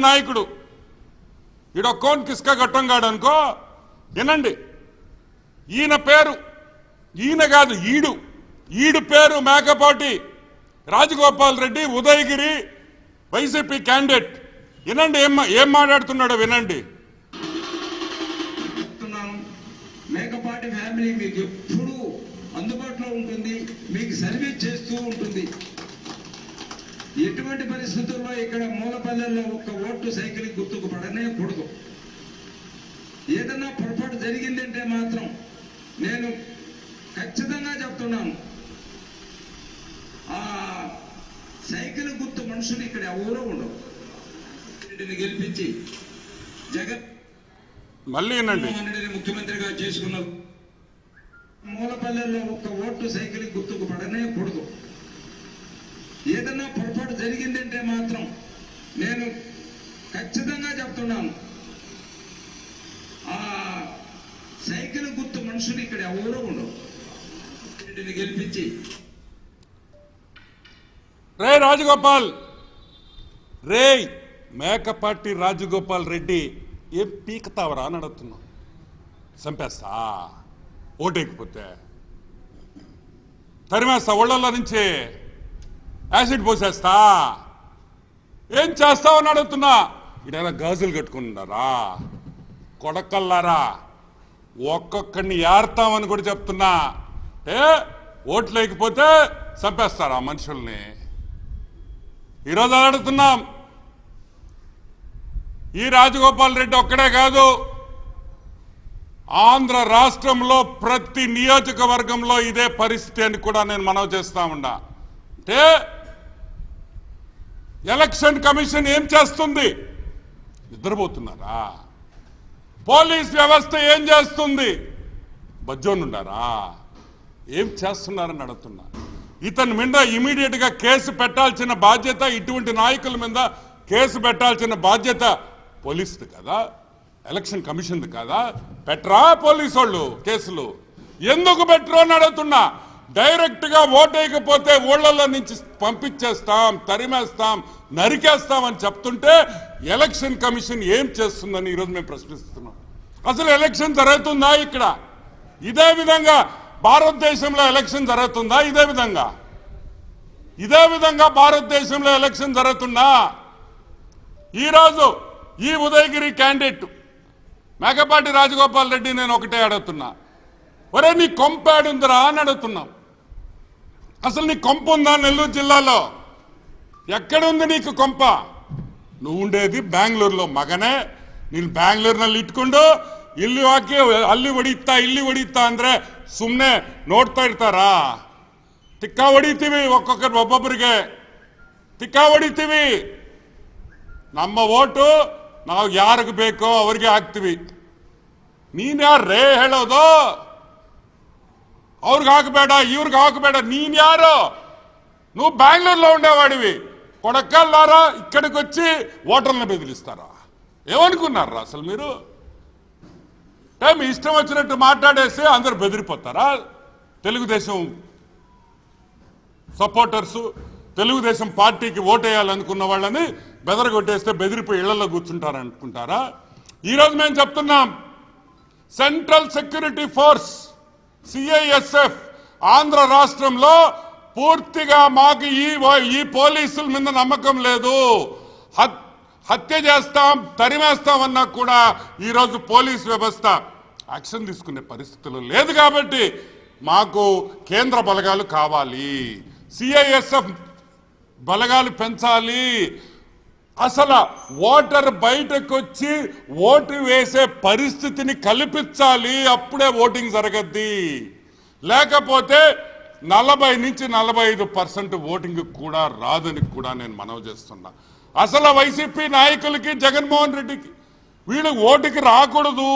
నాయకుడు ఈడొక్కోన్ కిస్కా గట్టంగాడు అనుకో. వినండి, ఈయన పేరు, ఈయన కాదు ఈడు పేరు మేకపాటి రాజగోపాల్ రెడ్డి, ఉదయగిరి వైసీపీ క్యాండిడేట్. వినండి ఏం మాట్లాడుతున్నాడో వినండి. మేకపాటి ఫ్యామిలీ మీకు ఎప్పుడు అందుబాటులో ఉంటుంది, మీకు సర్వీస్ చేస్తూ ఉంటుంది. ఎటువంటి పరిస్థితుల్లో ఇక్కడ మూలపల్లెల్లో ఒక్క ఓటు సైకిల్ గుర్తుకు పడనే కూడదు. ఏదన్నా పొరపాటు జరిగిందంటే మాత్రం నేను ఖచ్చితంగా చెప్తున్నాను, ఆ సైకిల్ గుర్తు మనుషులు ఇక్కడ ఎవరూ ఉండవు. గెలిపించి జగన్ మళ్ళీ ముఖ్యమంత్రిగా చేసుకున్నారు. మూలపల్లెల్లో ఒక్క ఓటు సైకిల్ గుర్తుకు పడనే కూడదు. ఏదన్నా పొరపాటు జరిగిందంటే మాత్రం నేను ఖచ్చితంగా చెప్తున్నాను, ఆ సైకిల్ గుర్తు మనుషులు ఇక్కడ ఎవరూ ఉండవు. గెలిపించి రే రాజగోపాల్, రే మేకపాటి రాజగోపాల్ రెడ్డి, ఏం పీకతావరా అని అడుగుతున్నావు. చంపేస్తా ఓటేకపోతే, తరిమేస్తా ఒళ్ళల్లో నుంచి యాసిడ్ పోసేస్తా, ఏం చేస్తావని అడుగుతున్నా. ఇడైనా గాజులు కట్టుకున్నారా కొడకల్లారా, ఒక్కొక్కడిని ఏర్తామని కూడా చెప్తున్నా. ఓట్లు లేకపోతే చంపేస్తారా మనుషుల్ని. ఈరోజు అడుగుతున్నాం, ఈ రాజగోపాల్ రెడ్డి ఒక్కడే కాదు, ఆంధ్ర రాష్ట్రంలో ప్రతి నియోజకవర్గంలో ఇదే పరిస్థితి అని కూడా నేను మనవి చేస్తా ఉన్నా. అంటే ఎలక్షన్ కమిషన్ ఏం చేస్తుంది? నిద్రపోతున్నారా? పోలీస్ వ్యవస్థ ఏం చేస్తుంది? బజ్జోనుండారా? ఏం చేస్తున్నారని అడుగుతున్నా. ఇతని మీద ఇమీడియట్ గా కేసు పెట్టాల్సిన బాధ్యత, ఇటువంటి నాయకుల మీద కేసు పెట్టాల్సిన బాధ్యత పోలీసుది కదా, ఎలక్షన్ కమిషన్ది కదా. పెట్టరా పోలీసు వాళ్ళు కేసులు? ఎందుకు పెట్టరు అని అడుగుతున్నా. డైరెక్ట్ గా ఓటేయకపోతే ఊళ్ళల్లో నుంచి పంపించేస్తాం, తరిమేస్తాం, నరికేస్తాం అని చెప్తుంటే ఎలక్షన్ కమిషన్ ఏం చేస్తుందని ఈరోజు మేము ప్రశ్నిస్తున్నాం. అసలు ఎలక్షన్ జరుగుతుందా ఇక్కడ? ఇదే విధంగా భారతదేశంలో ఎలక్షన్ జరుగుతుందా? ఇదే విధంగా భారతదేశంలో ఎలక్షన్ జరుగుతుందా? ఈరోజు ఈ ఉదయగిరి క్యాండిడేట్ మేకపాటి రాజగోపాల్ రెడ్డి నేను ఒకటే అడుగుతున్నా, ఒరే నీ కొంపాడుందిరా అని అడుగుతున్నాం. అసలు నీ కొంప ఉందా నెల్లూరు జిల్లాలో? ఎక్కడుంది నీకు కొంప? నువ్వు ఉండేది బెంగళూరులో ಮಗನೇ. ನೀನು ಬ್ಯಾಂಗ್ಳೂರಿನಲ್ಲಿ ಇಟ್ಕೊಂಡು ಇಲ್ಲಿ ಹಾಕಿ ಅಲ್ಲಿ ಹೊಡಿತಾ ಅಂದ್ರೆ ಸುಮ್ಮನೆ ನೋಡ್ತಾ ಇರ್ತಾರಾ? ತಿಕ್ಕ ಹೊಡಿತೀವಿ, ಒಬ್ಬೊಬ್ಬರಿಗೆ ತಿಕ್ಕ ಹೊಡಿತೀವಿ. ನಮ್ಮ ಓಟು ನಾವು ಯಾರಿಗೆ ಬೇಕೋ ಅವ್ರಿಗೆ ಹಾಕ್ತೀವಿ. ನೀನ್ ಯಾರೇ ಹೇಳೋದು? ಅವ್ರಿಗೆ ಹಾಕಬೇಡ, ಇವ್ರಿಗೆ ಹಾಕಬೇಡ. ನೀನ್ యారు? నువ్వు బెంగళూరులో ఉండేవాడివి. కొడకల్లారా ఇక్కడికి వచ్చి ఓటర్లను బెదిరిస్తారా? ఏమనుకున్నారా అసలు మీరు? మీ ఇష్టం వచ్చినట్టు మాట్లాడేసి అందరు బెదిరిపోతారా? తెలుగుదేశం సపోర్టర్సు, తెలుగుదేశం పార్టీకి ఓటేయాలనుకున్న వాళ్ళని బెదరగొట్టేస్తే బెదిరిపోయి ఇళ్లలో కూర్చుంటారనుకుంటారా? ఈరోజు మేము చెప్తున్నాం, central security force CISF Andhra రాష్ట్రంలో పూర్తిగా మాకు ఈ పోలీసుల మీద నమ్మకం లేదు. హత్య చేస్తాం, తరిమేస్తామన్నా కూడా ఈరోజు పోలీస్ వ్యవస్థ యాక్షన్ తీసుకునే పరిస్థితులు లేదు. కాబట్టి మాకు కేంద్ర బలగాలు కావాలి, సిఐఎస్ఎఫ్ బలగాలు పెంచాలి. అసలు ఓటర్ బయటకు వచ్చి ఓటు వేసే పరిస్థితిని కల్పించాలి. అప్పుడే ఓటింగ్ జరగద్ది. లేకపోతే 40 నుంచి 45% ఓటింగ్ కూడా రాదని కూడా నేను మనవి చేస్తున్నా. అసలు వైసీపీ నాయకులకి, జగన్మోహన్ రెడ్డికి వీళ్ళు ఓటుకి రాకూడదు.